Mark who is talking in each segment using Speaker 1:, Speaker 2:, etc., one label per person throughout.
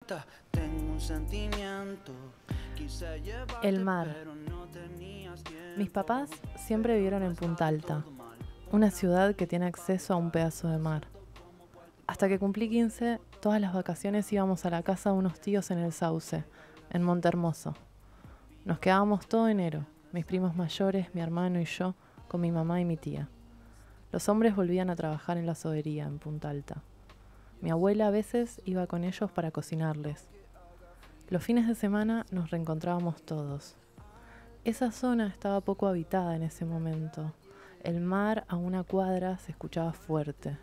Speaker 1: vuelta, tengo un sentimiento.
Speaker 2: El mar. Mis papás siempre vivieron en Punta Alta, una ciudad que tiene acceso a un pedazo de mar. Hasta que cumplí 15, todas las vacaciones íbamos a la casa de unos tíos en el Sauce, en Montehermoso. Nos quedábamos todo enero, mis primos mayores, mi hermano y yo, con mi mamá y mi tía. Los hombres volvían a trabajar en la sodería en Punta Alta. Mi abuela a veces iba con ellos para cocinarles. Los fines de semana nos reencontrábamos todos. Esa zona estaba poco habitada en ese momento. El mar a una cuadra se escuchaba fuerte.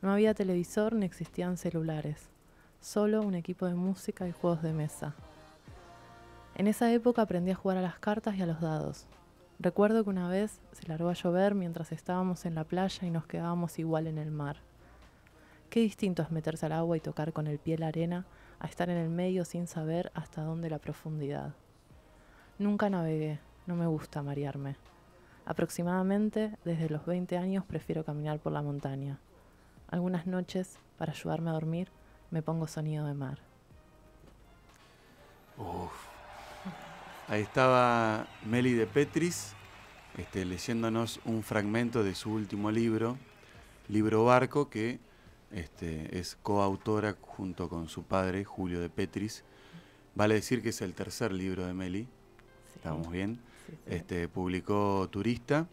Speaker 2: No había televisor ni existían celulares, solo un equipo de música y juegos de mesa. En esa época aprendí a jugar a las cartas y a los dados. Recuerdo que una vez se largó a llover mientras estábamos en la playa y nos quedábamos igual en el mar. Qué distinto es meterse al agua y tocar con el pie la arena a estar en el medio sin saber hasta dónde la profundidad. Nunca navegué, no me gusta marearme. Aproximadamente desde los 20 años prefiero caminar por la montaña. Algunas noches, para ayudarme a dormir, me pongo sonido de mar.
Speaker 3: Uf. Ahí estaba Meli de Petris, leyéndonos un fragmento de su último libro, Libro Barco, que es coautora junto con su padre, Julio de Petris. Vale decir que es el tercer libro de Meli. Sí. ¿Estamos bien? Sí, sí. Publicó Turista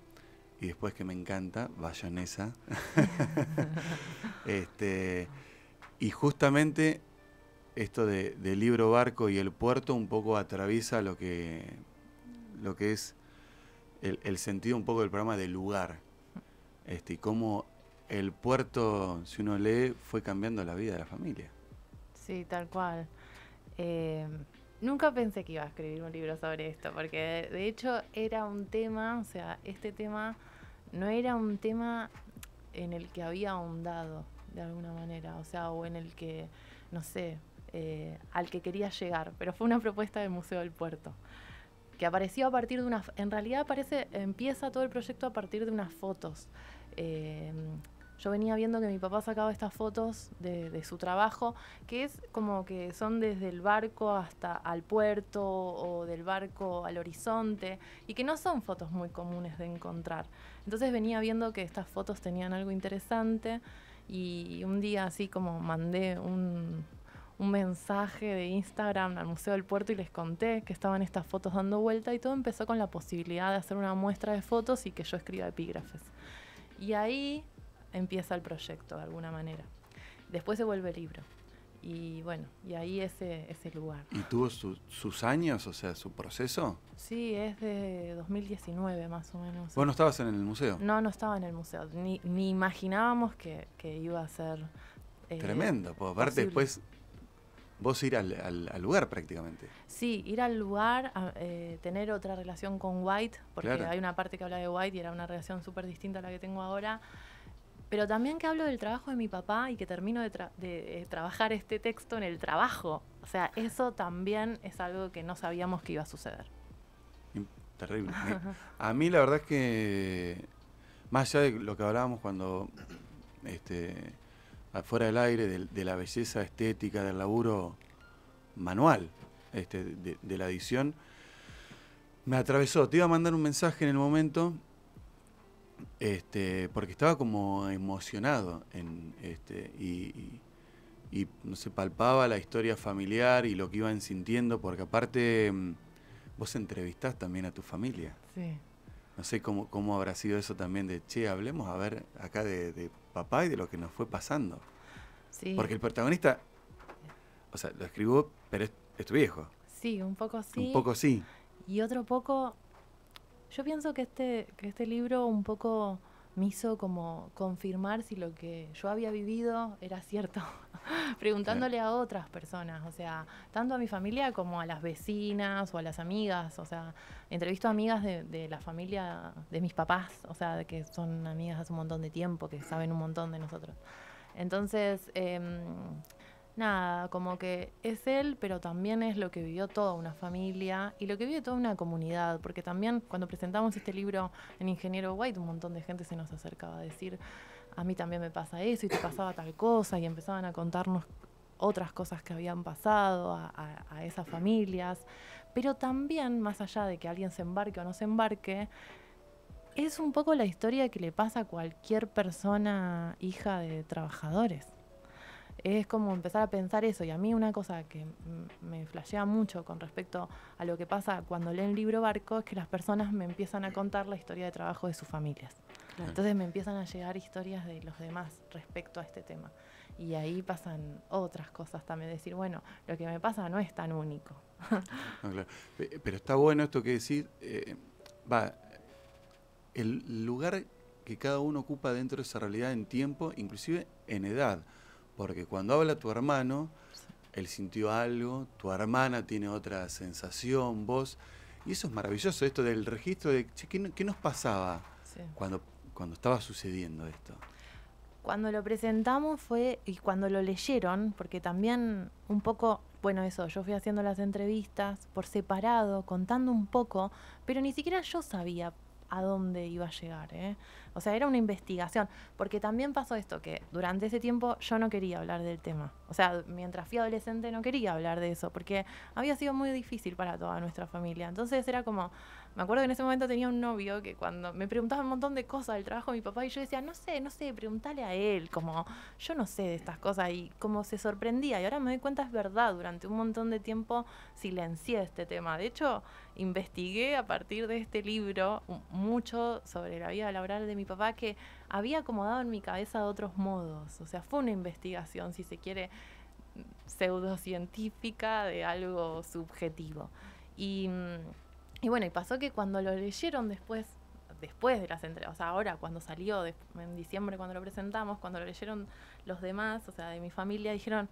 Speaker 3: y después, que me encanta, Bayonesa. Y justamente esto de Libro Barco y el puerto un poco atraviesa lo que es el sentido un poco del programa del lugar. Y cómo el puerto, si uno lee, fue cambiando la vida de la familia.
Speaker 2: Sí, tal cual. Nunca pensé que iba a escribir un libro sobre esto, porque de hecho era un tema, o sea, este tema no era un tema en el que había ahondado de alguna manera, o sea, o en el que, no sé, al que quería llegar, pero fue una propuesta del Museo del Puerto, que apareció a partir de una, en realidad empieza todo el proyecto a partir de unas fotos. Yo venía viendo que mi papá sacaba estas fotos de su trabajo, que es como que son desde el barco hasta al puerto o del barco al horizonte, y que no son fotos muy comunes de encontrar. Entonces venía viendo que estas fotos tenían algo interesante, y un día así como mandé un mensaje de Instagram al Museo del Puerto y les conté que estaban estas fotos dando vuelta, y todo empezó con la posibilidad de hacer una muestra de fotos y que yo escriba epígrafes. Y ahí empieza el proyecto de alguna manera. Después se vuelve libro. Y bueno, y ahí ese lugar.
Speaker 3: ¿Y tuvo sus años, o sea, su proceso?
Speaker 2: Sí, es de 2019 más o menos.
Speaker 3: ¿Vos no estabas en el museo?
Speaker 2: No estaba en el museo. Ni imaginábamos que iba a ser
Speaker 3: tremendo, pues aparte después vos ir al lugar prácticamente.
Speaker 2: Sí, ir al lugar, tener otra relación con White, porque claro, hay una parte que habla de White y era una relación súper distinta a la que tengo ahora. Pero también que hablo del trabajo de mi papá y que termino de trabajar este texto en el trabajo. O sea, eso también es algo que no sabíamos que iba a suceder.
Speaker 3: Terrible. A mí la verdad es que, más allá de lo que hablábamos cuando, afuera del aire, de la belleza estética, del laburo manual, de la edición, me atravesó. Te iba a mandar un mensaje en el momento, porque estaba como emocionado y no sé, palpaba la historia familiar y lo que iban sintiendo, porque aparte vos entrevistás también a tu familia.
Speaker 2: Sí.
Speaker 3: No sé cómo habrá sido eso también de, hablemos a ver acá de papá y de lo que nos fue pasando.
Speaker 2: Sí.
Speaker 3: Porque el protagonista, o sea, lo escribió, pero es tu viejo.
Speaker 2: Sí, un poco sí.
Speaker 3: Un poco sí.
Speaker 2: Y otro poco. Yo pienso que este libro un poco me hizo como confirmar si lo que yo había vivido era cierto, preguntándole a otras personas, o sea, tanto a mi familia como a las vecinas o a las amigas, o sea, entrevisto a amigas de la familia de mis papás, o sea, de que son amigas hace un montón de tiempo, que saben un montón de nosotros. Entonces, nada, como que es él, pero también es lo que vivió toda una familia y lo que vive toda una comunidad, porque también cuando presentamos este libro en Ingeniero White, un montón de gente se nos acercaba a decir, a mí también me pasa eso y te pasaba tal cosa, y empezaban a contarnos otras cosas que habían pasado a esas familias, pero también, más allá de que alguien se embarque o no se embarque, es un poco la historia que le pasa a cualquier persona hija de trabajadores. Es como empezar a pensar eso, y a mí una cosa que me flashea mucho con respecto a lo que pasa cuando leen Libro Barco es que las personas me empiezan a contar la historia de trabajo de sus familias. Claro. Entonces me empiezan a llegar historias de los demás respecto a este tema. Y ahí pasan otras cosas también, decir, bueno, lo que me pasa no es tan único.
Speaker 3: No, claro. Pero está bueno esto que decís, el lugar que cada uno ocupa dentro de esa realidad en tiempo, inclusive en edad. Porque cuando habla tu hermano, él sintió algo, tu hermana tiene otra sensación, vos. Y eso es maravilloso, esto del registro de, che, ¿qué nos pasaba cuando estaba sucediendo esto?
Speaker 2: Cuando lo presentamos fue, y cuando lo leyeron, porque también un poco, bueno, eso, yo fui haciendo las entrevistas por separado, contando un poco, pero ni siquiera yo sabía a dónde iba a llegar, ¿eh? O sea, era una investigación, porque también pasó esto, que durante ese tiempo yo no quería hablar del tema. O sea, mientras fui adolescente no quería hablar de eso, porque había sido muy difícil para toda nuestra familia. Entonces era como, me acuerdo que en ese momento tenía un novio que cuando me preguntaba un montón de cosas del trabajo de mi papá, y yo decía, no sé, pregúntale a él, como, yo no sé de estas cosas, y como se sorprendía, y ahora me doy cuenta, es verdad, durante un montón de tiempo silencié este tema. De hecho, investigué a partir de este libro mucho sobre la vida laboral de mi papá, que había acomodado en mi cabeza de otros modos. O sea, fue una investigación, si se quiere, pseudocientífica de algo subjetivo. Y bueno, y pasó que cuando lo leyeron después de las entregas, o sea, ahora cuando salió, en diciembre cuando lo presentamos, cuando lo leyeron los demás, o sea, de mi familia, dijeron,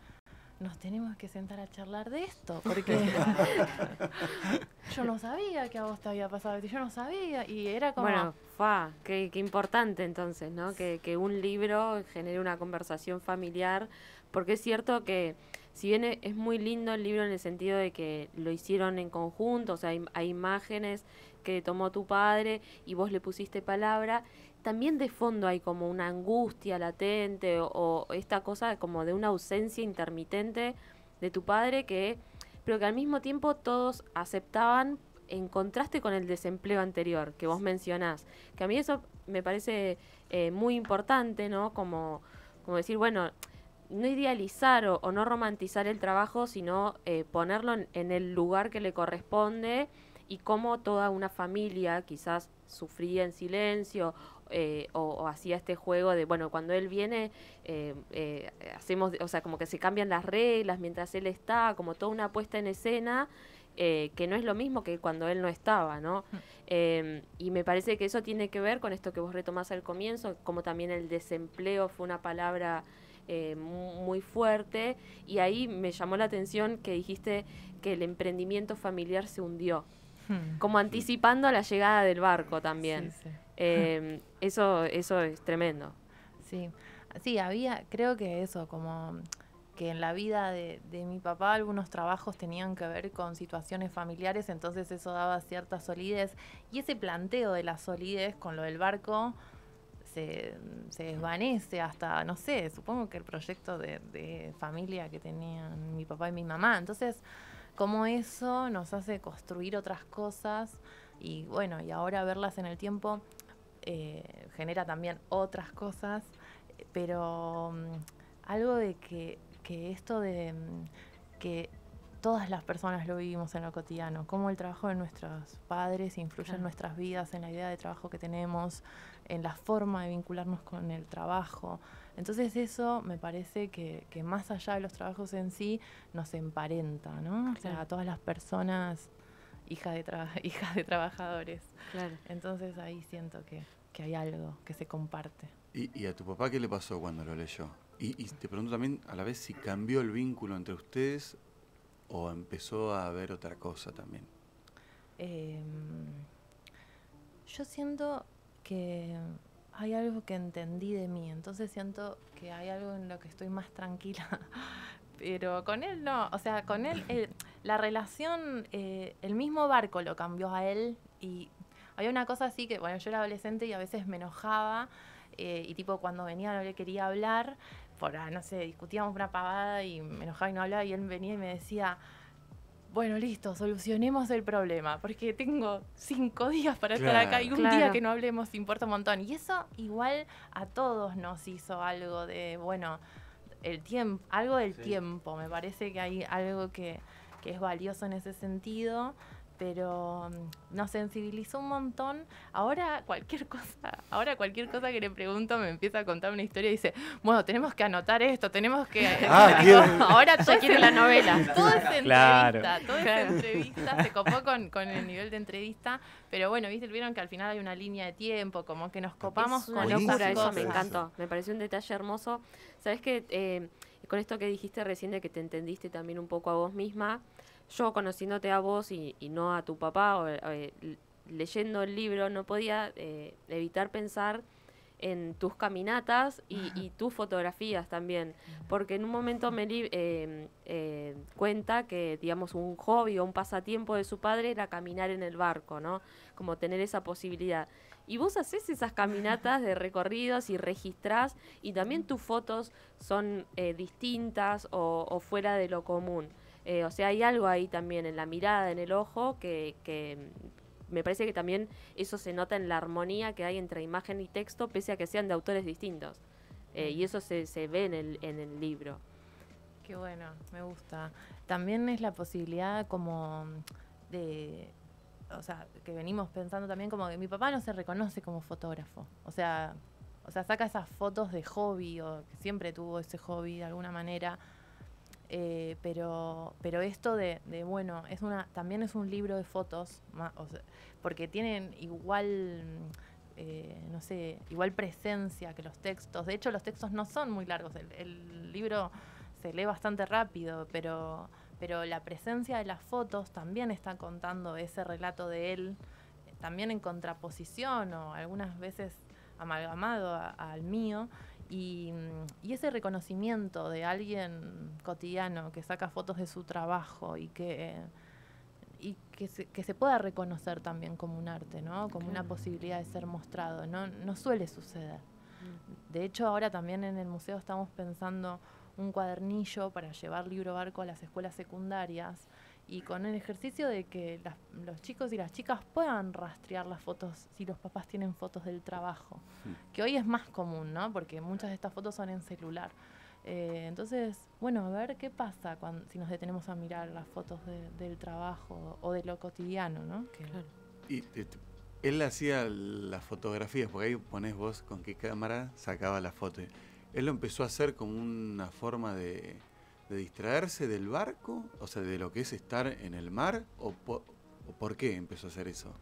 Speaker 2: nos tenemos que sentar a charlar de esto, porque yo no sabía que a vos te había pasado, yo no sabía, y era como...
Speaker 4: Bueno, qué importante entonces, ¿no? Que un libro genere una conversación familiar, porque es cierto que si bien es muy lindo el libro en el sentido de que lo hicieron en conjunto, o sea, hay imágenes que tomó tu padre y vos le pusiste palabra, también de fondo hay como una angustia latente o esta cosa como de una ausencia intermitente de tu padre pero que al mismo tiempo todos aceptaban en contraste con el desempleo anterior que vos mencionás, que a mí eso me parece muy importante, ¿no? Como decir, bueno, no idealizar o no romantizar el trabajo, sino ponerlo en el lugar que le corresponde y cómo toda una familia quizás sufría en silencio o hacía este juego de, bueno, cuando él viene hacemos, o sea, como que se cambian las reglas mientras él está, como toda una puesta en escena que no es lo mismo que cuando él no estaba, ¿no? Y me parece que eso tiene que ver con esto que vos retomás al comienzo, como también el desempleo fue una palabra muy fuerte, y ahí me llamó la atención que dijiste que el emprendimiento familiar se hundió, como anticipando la llegada del barco también. Sí. Eso es tremendo.
Speaker 2: Sí, creo que eso, como que en la vida de mi papá algunos trabajos tenían que ver con situaciones familiares, entonces eso daba cierta solidez, y ese planteo de la solidez con lo del barco se desvanece hasta, no sé, supongo que el proyecto de familia que tenían mi papá y mi mamá. Entonces, como eso nos hace construir otras cosas, y bueno, y ahora verlas en el tiempo genera también otras cosas, pero algo de que esto de que todas las personas lo vivimos en lo cotidiano, cómo el trabajo de nuestros padres influye en nuestras vidas, en la idea de trabajo que tenemos, en la forma de vincularnos con el trabajo. Entonces eso me parece que más allá de los trabajos en sí, nos emparenta, ¿no? O sea, a todas las personas hijas de trabajadores.
Speaker 4: Claro.
Speaker 2: Entonces ahí siento que hay algo que se comparte.
Speaker 3: ¿Y a tu papá qué le pasó cuando lo leyó? Y te pregunto también a la vez si cambió el vínculo entre ustedes o empezó a haber otra cosa también.
Speaker 2: Yo siento que hay algo que entendí de mí, entonces siento que hay algo en lo que estoy más tranquila, pero con él no, o sea, con él la relación, el mismo barco lo cambió a él, y había una cosa así que, bueno, yo era adolescente y a veces me enojaba, y tipo cuando venía no le quería hablar, no sé, discutíamos una pavada y me enojaba y no hablaba, y él venía y me decía, bueno, listo, solucionemos el problema, porque tengo 5 días para estar acá y un día que no hablemos importa un montón. Y eso igual a todos nos hizo algo de, bueno, el tiempo, algo del tiempo. Me parece que hay algo que es valioso en ese sentido, pero nos sensibilizó un montón. Ahora cualquier cosa que le pregunto me empieza a contar una historia y dice, bueno, tenemos que anotar esto, tenemos que... ahora ya quiere la novela. Todo es entrevista, entrevista, se copó con el nivel de entrevista, pero bueno, vieron que al final hay una línea de tiempo, como que nos copamos con esas cosas.
Speaker 4: Eso me encantó, me pareció un detalle hermoso. ¿Sabes qué? Con esto que dijiste recién de que te entendiste también un poco a vos misma, yo conociéndote a vos y no a tu papá, leyendo el libro, no podía evitar pensar en tus caminatas y tus fotografías también, porque en un momento Meli cuenta que, digamos, un hobby o un pasatiempo de su padre era caminar en el barco, ¿no? Como tener esa posibilidad. Y vos haces esas caminatas de recorridos y registrás, y también tus fotos son distintas o fuera de lo común. O sea, hay algo ahí también en la mirada, en el ojo, que me parece que también eso se nota en la armonía que hay entre imagen y texto, pese a que sean de autores distintos. Y eso se ve en el libro.
Speaker 2: Qué bueno, me gusta. También es la posibilidad como de... O sea, que venimos pensando también como que mi papá no se reconoce como fotógrafo. O sea, saca esas fotos de hobby, o que siempre tuvo ese hobby de alguna manera. Pero esto de bueno, también es un libro de fotos, o sea, porque tienen igual, no sé, igual presencia que los textos. De hecho, los textos no son muy largos. El libro se lee bastante rápido, pero la presencia de las fotos también está contando ese relato de él, también en contraposición o algunas veces amalgamado al mío. Y ese reconocimiento de alguien cotidiano que saca fotos de su trabajo y que se pueda reconocer también como un arte, ¿no? Como una posibilidad de ser mostrado. No suele suceder. De hecho, ahora también en el museo estamos pensando un cuadernillo para llevar libro barco a las escuelas secundarias, y con el ejercicio de que los chicos y las chicas puedan rastrear las fotos si los papás tienen fotos del trabajo, que hoy es más común, ¿no? Porque muchas de estas fotos son en celular. Entonces, bueno, a ver qué pasa si nos detenemos a mirar las fotos del trabajo o de lo cotidiano, ¿no?
Speaker 4: Claro.
Speaker 3: Y él hacía las fotografías, porque ahí ponés vos con qué cámara sacaba la foto. Él lo empezó a hacer como una forma de distraerse del barco, o sea, de lo que es estar en el mar, o por qué empezó a hacer eso.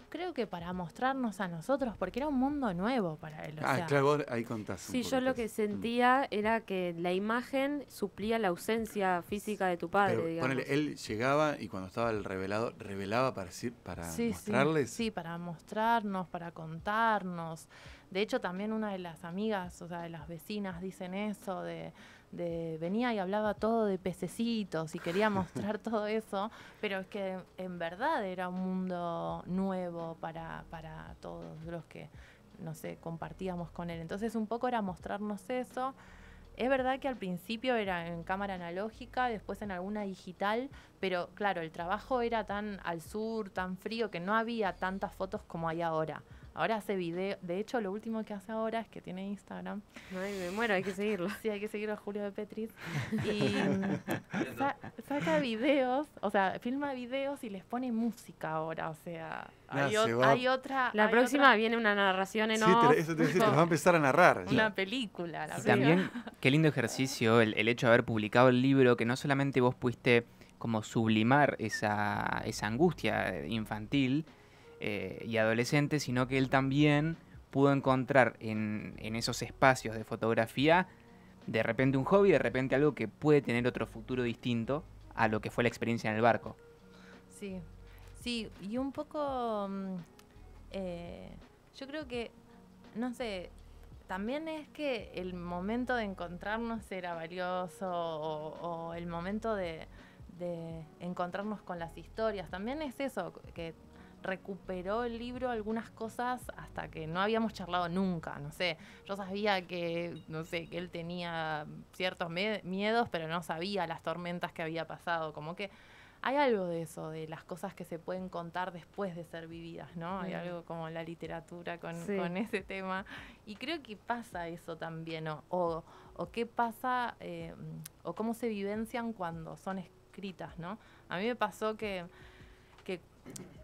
Speaker 2: Creo que para mostrarnos a nosotros, porque era un mundo nuevo para él.
Speaker 3: Claro, vos ahí contás.
Speaker 4: Sí, yo lo que sentía era que la imagen suplía la ausencia física de tu padre,
Speaker 3: pero,
Speaker 4: digamos.
Speaker 3: Ponele, él llegaba y cuando estaba el revelador, revelaba para mostrarles.
Speaker 2: Sí, para mostrarnos, para contarnos. De hecho, también una de las amigas, o sea, de las vecinas, dicen eso de venía y hablaba todo de pececitos y quería mostrar todo eso, pero es que en verdad era un mundo nuevo para todos los que, no sé, compartíamos con él. Entonces un poco era mostrarnos eso. Es verdad que al principio era en cámara analógica, después en alguna digital, pero claro, el trabajo era tan al sur, tan frío, que no había tantas fotos como hay ahora. Ahora hace video. De hecho, lo último que hace ahora es que tiene Instagram.
Speaker 4: Ay, me muero, hay que seguirlo.
Speaker 2: Sí, hay que seguirlo a Julio de Petris. Y saca videos, o sea, filma videos y les pone música ahora. O sea, hay otra...
Speaker 4: La próxima viene una narración en off.
Speaker 3: Sí, eso te va a empezar a narrar.
Speaker 2: Una película.
Speaker 5: Y también, qué lindo ejercicio el hecho de haber publicado el libro, que no solamente vos pudiste como sublimar esa angustia infantil, y adolescente, sino que él también pudo encontrar en esos espacios de fotografía de repente un hobby, de repente algo que puede tener otro futuro distinto a lo que fue la experiencia en el barco.
Speaker 2: Sí, y un poco yo creo que, no sé, también es que el momento de encontrarnos era valioso, o el momento de encontrarnos con las historias, también es eso, que recuperó el libro algunas cosas hasta que no habíamos charlado nunca, no sé. Yo sabía que, no sé, que él tenía ciertos miedos, pero no sabía las tormentas que había pasado. Como que hay algo de eso, de las cosas que se pueden contar después de ser vividas, ¿no? Hay algo como en la literatura con ese tema. Y creo que pasa eso también, o qué pasa, o cómo se vivencian cuando son escritas, ¿no? A mí me pasó que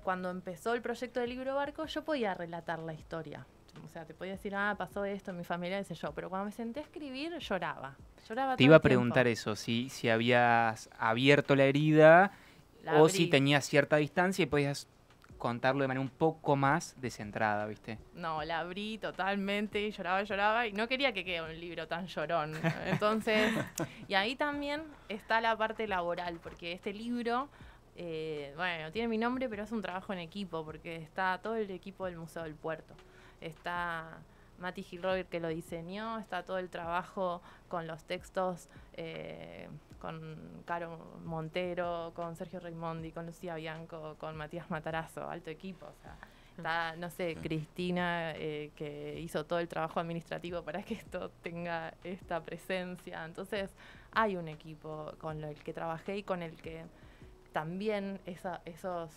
Speaker 2: cuando empezó el proyecto del libro barco, yo podía relatar la historia. O sea, te podía decir, pasó esto en mi familia, qué sé yo. Pero cuando me senté a escribir, lloraba.
Speaker 5: Te iba a preguntar eso, si habías abierto la herida o si tenías cierta distancia y podías contarlo de manera un poco más descentrada, ¿viste?
Speaker 2: No, la abrí totalmente y lloraba y no quería que quede un libro tan llorón. Entonces, y ahí también está la parte laboral, porque este libro, bueno, tiene mi nombre, pero es un trabajo en equipo, porque está todo el equipo del Museo del Puerto. Está Mati Gilroy, que lo diseñó, está todo el trabajo con los textos, con Caro Montero, con Sergio Raimondi, con Lucía Bianco, con Matías Matarazzo, alto equipo. O sea, está, no sé, Cristina, que hizo todo el trabajo administrativo para que esto tenga esta presencia. Entonces, hay un equipo con el que trabajé y con el que también esos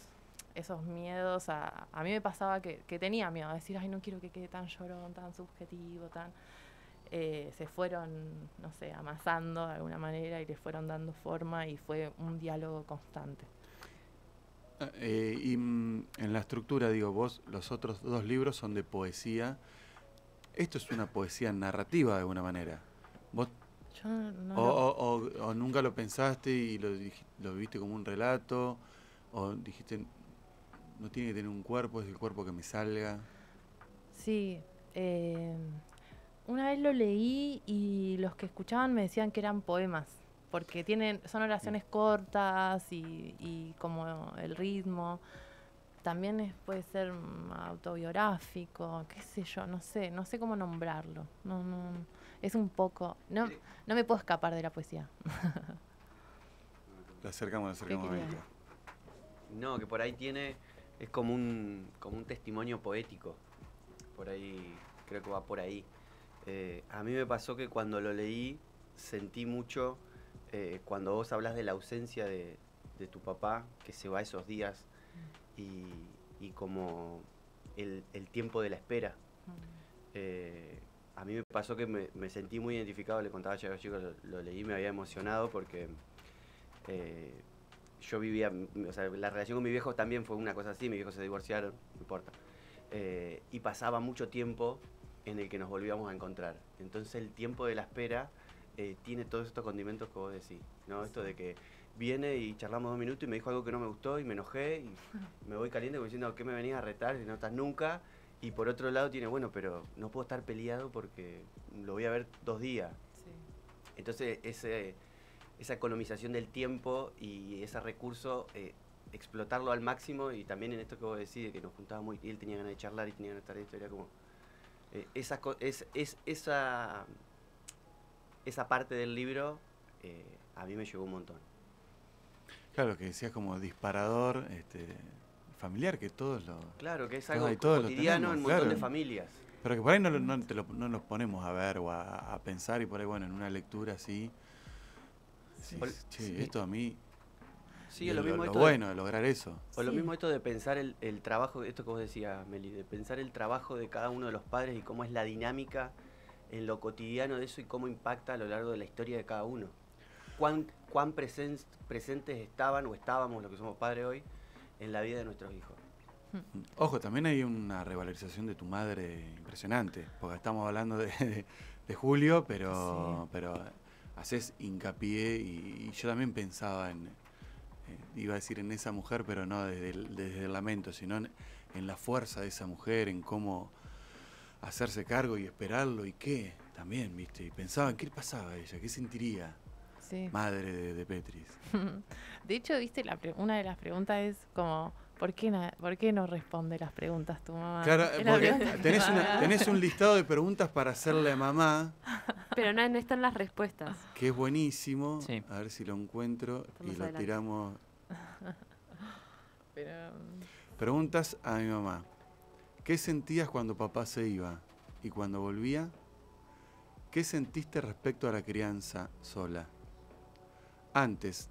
Speaker 2: miedos, a mí me pasaba que tenía miedo, a decir, ay, no quiero que quede tan llorón, tan subjetivo, tan... se fueron, no sé, amasando de alguna manera y le fueron dando forma y fue un diálogo constante.
Speaker 3: Y en la estructura, digo, vos, los otros 2 libros son de poesía. Esto es una poesía narrativa de alguna manera. ¿Vos
Speaker 2: yo no
Speaker 3: o nunca lo pensaste y lo viste como un relato? ¿O dijiste, no tiene que tener un cuerpo, es el cuerpo que me salga?
Speaker 2: Sí, una vez lo leí y los que escuchaban me decían que eran poemas, porque son oraciones cortas y como el ritmo. También puede ser autobiográfico, qué sé yo, no sé cómo nombrarlo. No, es un poco... No me puedo escapar de la poesía.
Speaker 3: Lo acercamos a Mica.
Speaker 6: No, que por ahí es como un testimonio poético. Por ahí, creo que va por ahí. A mí me pasó que cuando lo leí, sentí mucho, cuando vos hablas de la ausencia de tu papá, que se va esos días, y como el tiempo de la espera. A mí me pasó que me sentí muy identificado, le contaba a los chicos, lo leí, me había emocionado porque yo vivía, o sea, la relación con mi viejo también fue una cosa así, mis viejos se divorciaron, no importa. Y pasaba mucho tiempo en el que nos volvíamos a encontrar. Entonces el tiempo de la espera tiene todos estos condimentos que vos decís, ¿no? Esto de que viene y charlamos 2 minutos y me dijo algo que no me gustó y me enojé y me voy caliente como diciendo, ¿qué me venís a retar si no estás nunca? Y por otro lado tiene, bueno, pero no puedo estar peleado porque lo voy a ver 2 días. Sí. Entonces esa economización del tiempo y ese recurso, explotarlo al máximo, y también en esto que vos decís, de que nos juntábamos y él tenía ganas de charlar y tenía ganas de estar esto, era como... esa parte del libro a mí me llegó un montón.
Speaker 3: Claro, que decías como disparador familiar, que todos lo...
Speaker 6: Claro, que es algo cotidiano en un montón de familias.
Speaker 3: Pero que por ahí no nos ponemos a ver o a pensar, y por ahí, bueno, en una lectura así... Sí. Esto a mí...
Speaker 6: Sí, es lo mismo
Speaker 3: lo bueno de lograr eso.
Speaker 6: O lo mismo esto de pensar el trabajo, esto que vos decías, Meli, de pensar el trabajo de cada uno de los padres y cómo es la dinámica en lo cotidiano de eso y cómo impacta a lo largo de la historia de cada uno. Cuán presentes estaban o estábamos, los que somos padres hoy, en la vida de nuestros hijos.
Speaker 3: Ojo, también hay una revalorización de tu madre impresionante, porque estamos hablando de Julio, pero haces hincapié, y yo también pensaba iba a decir en esa mujer, pero no desde el lamento, sino en la fuerza de esa mujer, en cómo hacerse cargo y esperarlo, y qué también, ¿viste? Y pensaba, ¿qué le pasaba a ella? ¿Qué sentiría? Sí. Madre de Petris.
Speaker 2: De hecho, viste, una de las preguntas es como, ¿por qué no responde las preguntas tu mamá?
Speaker 3: Claro, porque tenés un listado de preguntas para hacerle a mamá.
Speaker 4: Pero no están las respuestas.
Speaker 3: Que es buenísimo.
Speaker 5: Sí.
Speaker 3: A ver si lo encuentro. Estamos y lo adelante. Tiramos.
Speaker 2: Pero...
Speaker 3: Preguntas a mi mamá. ¿Qué sentías cuando papá se iba? ¿Y cuando volvía? ¿Qué sentiste respecto a la crianza sola? Antes,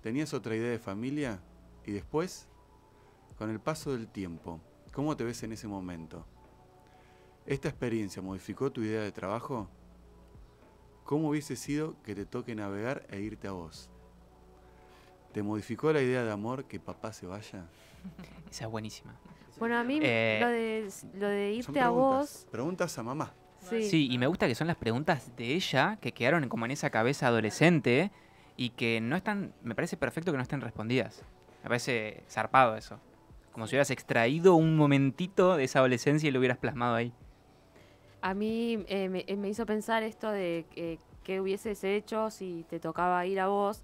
Speaker 3: ¿tenías otra idea de familia? ¿Y después? Con el paso del tiempo, ¿cómo te ves en ese momento? ¿Esta experiencia modificó tu idea de trabajo? ¿Cómo hubiese sido que te toque navegar e irte a vos? ¿Te modificó la idea de amor que papá se vaya?
Speaker 5: Esa es buenísima.
Speaker 4: Bueno, a mí lo de
Speaker 3: Son
Speaker 4: irte a vos...
Speaker 3: Preguntas a mamá.
Speaker 5: Sí, y me gusta que son las preguntas de ella que quedaron como en esa cabeza adolescente y que no están, me parece perfecto que no estén respondidas. Me parece zarpado eso. Como si hubieras extraído un momentito de esa adolescencia y lo hubieras plasmado ahí.
Speaker 4: A mí me hizo pensar esto de qué hubieses hecho si te tocaba ir a vos,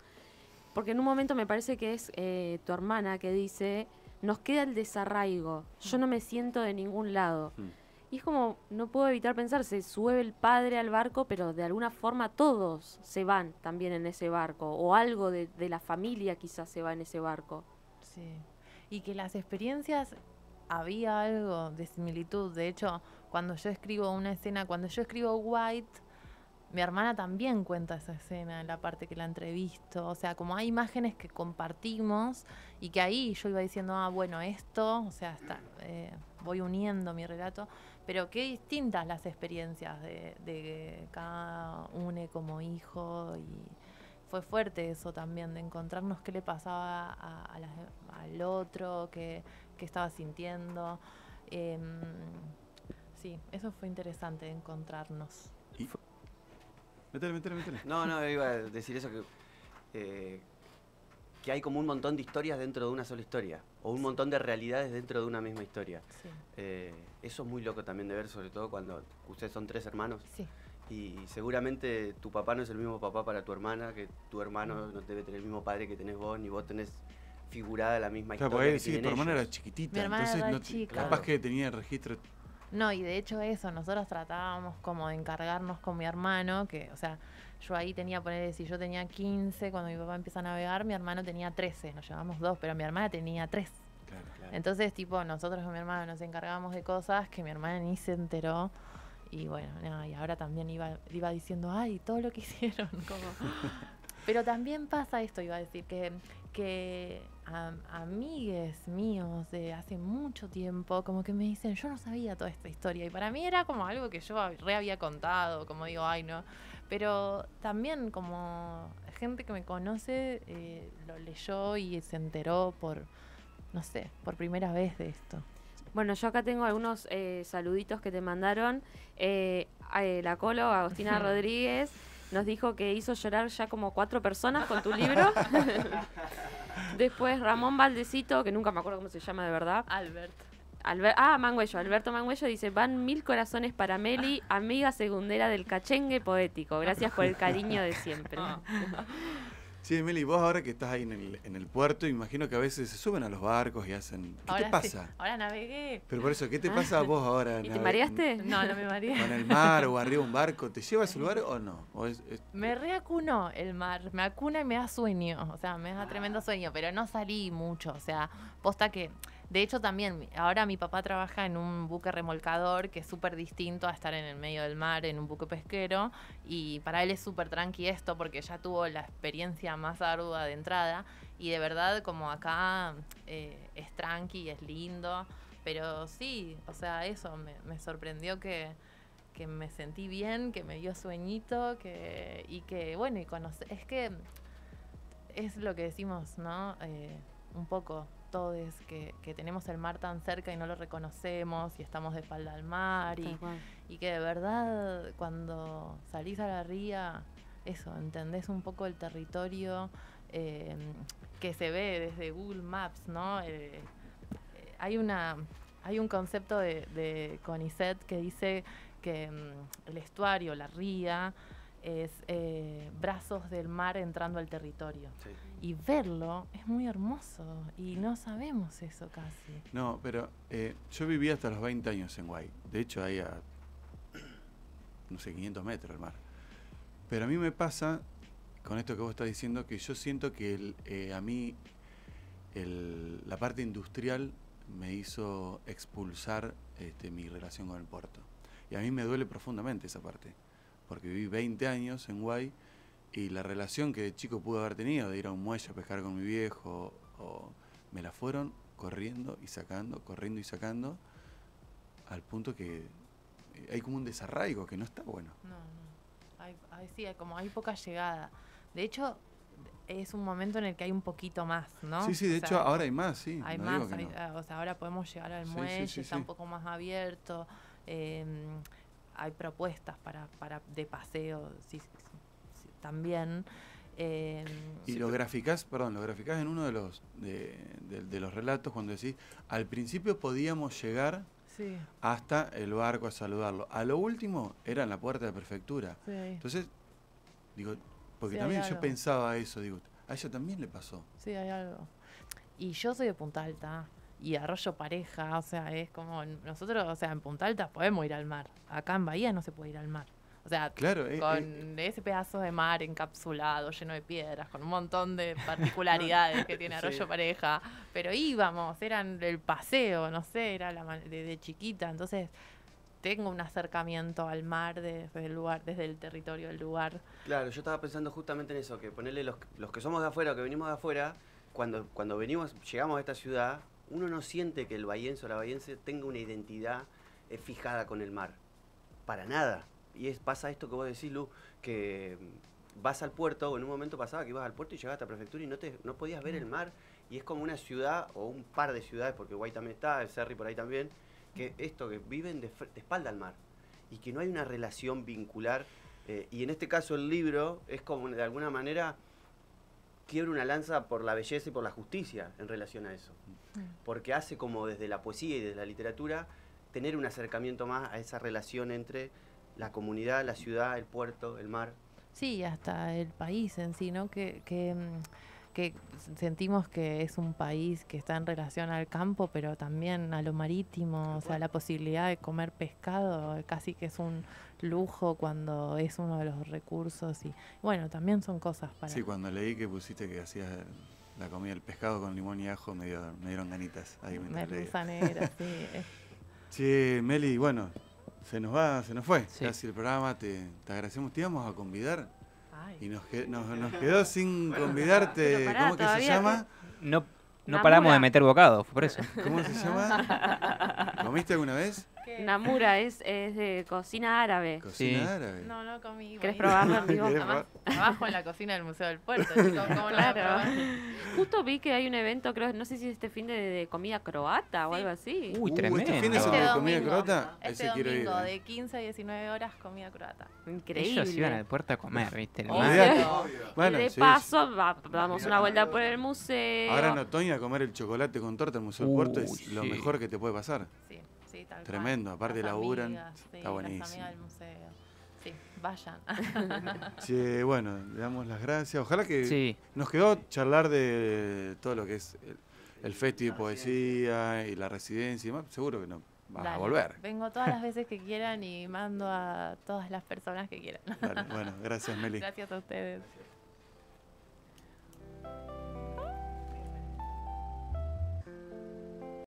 Speaker 4: porque en un momento me parece que es tu hermana que dice, nos queda el desarraigo, yo no me siento de ningún lado. Y es como, no puedo evitar pensar, se sube el padre al barco, pero de alguna forma todos se van también en ese barco, o algo de la familia quizás se va en ese barco.
Speaker 2: Sí. Y que las experiencias, había algo de similitud. De hecho, cuando yo escribo una escena, cuando yo escribo White, mi hermana también cuenta esa escena en la parte que la entrevisto. O sea, como hay imágenes que compartimos y que ahí yo iba diciendo, bueno, esto, o sea, voy uniendo mi relato. Pero qué distintas las experiencias de cada uno como hijo. Y fue fuerte eso también, de encontrarnos qué le pasaba al otro, qué estaba sintiendo. Sí, eso fue interesante, encontrarnos.
Speaker 3: Y Métele.
Speaker 6: No, iba a decir eso, que hay como un montón de historias dentro de una sola historia, o un montón de realidades dentro de una misma historia.
Speaker 2: Sí.
Speaker 6: Eso es muy loco también de ver, sobre todo cuando ustedes son 3 hermanos.
Speaker 2: Sí.
Speaker 6: Y seguramente tu papá no es el mismo papá para tu hermana, que tu hermano no debe tener el mismo padre que tenés vos, ni vos tenés figurada la misma
Speaker 3: Claro,
Speaker 6: historia
Speaker 3: porque
Speaker 6: que
Speaker 3: sí,
Speaker 6: tienen
Speaker 3: tu hermana
Speaker 6: ellos.
Speaker 3: era chiquitita,
Speaker 2: Mi hermana
Speaker 3: entonces
Speaker 2: era
Speaker 3: no
Speaker 2: chica.
Speaker 3: capaz que tenía el registro.
Speaker 2: No, y de hecho eso, nosotros tratábamos como de encargarnos con mi hermano, que, o sea, yo ahí tenía, poner, si yo tenía 15, cuando mi papá empieza a navegar, mi hermano tenía 13, nos llevamos 2, pero mi hermana tenía 3.
Speaker 3: Claro.
Speaker 2: Entonces, tipo, nosotros con mi hermano nos encargábamos de cosas que mi hermana ni se enteró. Y bueno, y ahora también iba diciendo, ay, todo lo que hicieron. Como... Pero también pasa esto, iba a decir, que amigues míos de hace mucho tiempo, como que me dicen, yo no sabía toda esta historia. Y para mí era como algo que yo había contado, como digo, ay, no. Pero también como gente que me conoce lo leyó y se enteró por primera vez de esto.
Speaker 4: Bueno, yo acá tengo algunos saluditos que te mandaron. La Colo, Agostina Rodríguez, nos dijo que hizo llorar ya como 4 personas con tu libro. Después Ramón Valdecito, que nunca me acuerdo cómo se llama de verdad. Manguello. Alberto Manguello dice, van 1000 corazones para Meli, amiga segundera del cachengue poético. Gracias por el cariño de siempre.
Speaker 3: Sí, Meli, vos ahora que estás ahí en el puerto, imagino que a veces se suben a los barcos y hacen... ¿Qué te pasa?
Speaker 2: Sí, ahora navegué.
Speaker 3: Pero por eso, ¿qué te pasa a vos ahora?
Speaker 4: ¿Y te mareaste?
Speaker 2: No me mareé.
Speaker 3: ¿O en el mar o arriba de un barco? ¿Te lleva a ese lugar o no?
Speaker 2: Me reacunó el mar, me acuna y me da sueño, o sea, me da tremendo sueño, pero no salí mucho, o sea, posta que... De hecho, también, ahora mi papá trabaja en un buque remolcador que es súper distinto a estar en el medio del mar, en un buque pesquero, y para él es súper tranqui esto porque ya tuvo la experiencia más ardua de entrada, y de verdad, como acá es tranqui, es lindo, pero sí, o sea, eso me sorprendió que me sentí bien, que me dio sueñito, y que, bueno, y es que es lo que decimos, ¿no? Un poco todos que tenemos el mar tan cerca y no lo reconocemos y estamos de espalda al mar y que de verdad cuando salís a la ría, eso, entendés un poco el territorio que se ve desde Google Maps, ¿no? Hay un concepto de CONICET que dice que el estuario, la ría, es brazos del mar entrando al territorio. Sí. Y verlo es muy hermoso y no sabemos eso casi.
Speaker 3: No, pero yo viví hasta los 20 años en Guay. De hecho, ahí a, no sé, 500 metros del mar. Pero a mí me pasa, con esto que vos estás diciendo, que yo siento que a mí la parte industrial me hizo expulsar mi relación con el puerto. Y a mí me duele profundamente esa parte, porque viví 20 años en Guay y la relación que de chico pude haber tenido, de ir a un muelle a pescar con mi viejo, me la fueron corriendo y sacando, al punto que hay como un desarraigo que no está bueno.
Speaker 2: No. Sí, hay poca llegada. De hecho, es un momento en el que hay un poquito más, ¿no?
Speaker 3: Sí, de hecho ahora hay más, sí.
Speaker 2: Hay
Speaker 3: no
Speaker 2: más,
Speaker 3: digo que no.
Speaker 2: o sea, ahora podemos llegar al
Speaker 3: Sí,
Speaker 2: muelle,
Speaker 3: sí,
Speaker 2: está un poco más abierto. Hay propuestas de paseo, sí, también.
Speaker 3: Y lo graficás en uno de los relatos cuando decís, al principio podíamos llegar hasta el barco a saludarlo. A lo último era en la puerta de prefectura.
Speaker 2: Sí.
Speaker 3: Entonces, digo, porque
Speaker 2: Sí,
Speaker 3: también
Speaker 2: hay
Speaker 3: yo
Speaker 2: algo.
Speaker 3: pensaba eso, digo, a ella también le pasó.
Speaker 2: Sí, hay algo. Y yo soy de Punta Alta y Arroyo Pareja, o sea, es como nosotros, o sea, en Punta Alta podemos ir al mar. Acá en Bahía no se puede ir al mar. O sea,
Speaker 3: Claro,
Speaker 2: con ese pedazo de mar encapsulado, lleno de piedras, con un montón de particularidades que tiene Arroyo Pareja. Pero íbamos, eran el paseo, no sé, era de chiquita. Entonces, tengo un acercamiento al mar desde el lugar, desde el territorio del lugar.
Speaker 6: Claro, yo estaba pensando justamente en eso, que ponerle los que somos de afuera o que venimos de afuera, cuando llegamos a esta ciudad, uno no siente que el bahiense o la bahiense tenga una identidad fijada con el mar. Para nada. Y pasa esto que vos decís, Lu, que vas al puerto, o en un momento pasaba que ibas al puerto y llegaste a prefectura y no podías ver el mar. Y es como una ciudad, o un par de ciudades, porque Guay también está, el Cerri por ahí también, que viven de espalda al mar. Y que no hay una relación vincular. Y en este caso el libro es como, de alguna manera, quiebra una lanza por la belleza y por la justicia en relación a eso. Porque hace como desde la poesía y desde la literatura tener un acercamiento más a esa relación entre la comunidad, la ciudad, el puerto, el mar.
Speaker 2: Sí, hasta el país en sí, ¿no? Que sentimos que es un país que está en relación al campo, pero también a lo marítimo, o sea, la posibilidad de comer pescado casi que es un lujo cuando es uno de los recursos y bueno, también son cosas para...
Speaker 3: Sí, cuando leí que pusiste que hacías la comida del pescado con limón y ajo, me dieron ganitas. Ahí
Speaker 2: Merluza negra, sí.
Speaker 3: Sí, Meli, bueno, se nos fue
Speaker 5: Sí.
Speaker 3: casi el programa, te agradecemos, te íbamos a convidar
Speaker 2: Ay.
Speaker 3: y nos quedó sin convidarte.
Speaker 4: Pero pará,
Speaker 3: ¿Cómo que se
Speaker 4: todavía
Speaker 3: llama?
Speaker 5: No
Speaker 4: Namura.
Speaker 5: paramos de meter bocados, por eso.
Speaker 3: ¿Cómo se llama? ¿Comiste alguna vez?
Speaker 4: Namura es de cocina árabe.
Speaker 3: Cocina
Speaker 5: Sí.
Speaker 3: árabe.
Speaker 2: No comí.
Speaker 4: ¿Querés
Speaker 2: buenísimo.
Speaker 4: probarlo en vivo?
Speaker 3: ¿Querés
Speaker 2: Además, trabajo en la cocina del Museo del Puerto, chicos, ¿cómo no voy a
Speaker 4: Claro.
Speaker 2: probar?
Speaker 4: Justo vi que hay un evento, creo, no sé si es este fin de comida croata o
Speaker 2: Sí.
Speaker 4: algo así.
Speaker 5: Uy,
Speaker 3: Este
Speaker 5: tremendo.
Speaker 3: fin de
Speaker 2: Este
Speaker 3: semana de comida
Speaker 2: domingo.
Speaker 3: croata,
Speaker 2: Este
Speaker 3: ese quiero ir.
Speaker 2: domingo de 15 a 19 horas comida croata.
Speaker 4: Increíble.
Speaker 5: Ellos iban al puerto a comer, ¿viste? El
Speaker 2: Obvio.
Speaker 5: mar.
Speaker 3: Olvidate. Bueno,
Speaker 4: y de
Speaker 3: sí,
Speaker 4: paso damos una vuelta por el museo.
Speaker 3: ahora en otoño a comer el chocolate con torta al Museo del Puerto es lo
Speaker 5: sí.
Speaker 3: mejor que te puede pasar.
Speaker 2: Sí, tal cual.
Speaker 3: Tremendo, aparte
Speaker 2: Las
Speaker 3: laburan,
Speaker 2: amigas, sí,
Speaker 3: está buenísimo.
Speaker 2: Las amigas del museo. Sí, vayan.
Speaker 3: Sí, bueno, le damos las gracias. Ojalá que
Speaker 5: Sí.
Speaker 3: nos quedó charlar de todo lo que es el Festi de Poesía y la residencia y demás. Seguro que no vas a
Speaker 2: Dale,
Speaker 3: volver.
Speaker 2: Vengo todas las veces que quieran y mando a todas las personas que quieran.
Speaker 3: Dale, bueno, gracias Meli.
Speaker 2: Gracias a ustedes.